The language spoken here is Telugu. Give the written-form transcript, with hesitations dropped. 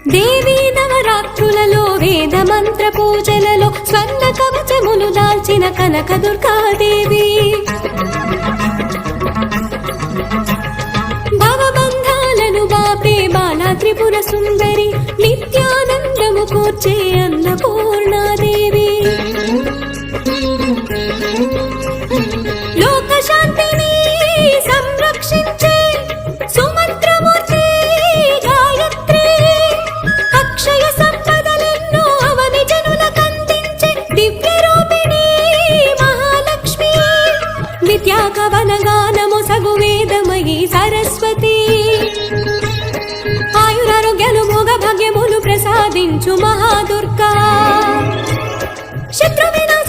దేవీ నవరాత్రులలో వేద మంత్ర పూజలలో స్వర్ణ కవచములు దాల్చిన కనక దుర్గాదేవి భవబంధాలను బాపే బాలా త్రిపుర సుందరి నిత్యానందము కూర్చే అన్నపూర్ణాదేవి లోక శాంతిని సంరక్షించే సుమంత్రమూర్తి గాయత్రి అక్షయ సంపదలెన్నో అవని జనులకందించే దివ్య రూపిణి మహాలక్ష్మి విద్యా కవన గానము సగు వేదమయీ సరస్వతి ఆయురారోగ్యాలు భోగ భాగ్యములు ప్రసాదించు మహాదుర్గా శత్రు వినాశ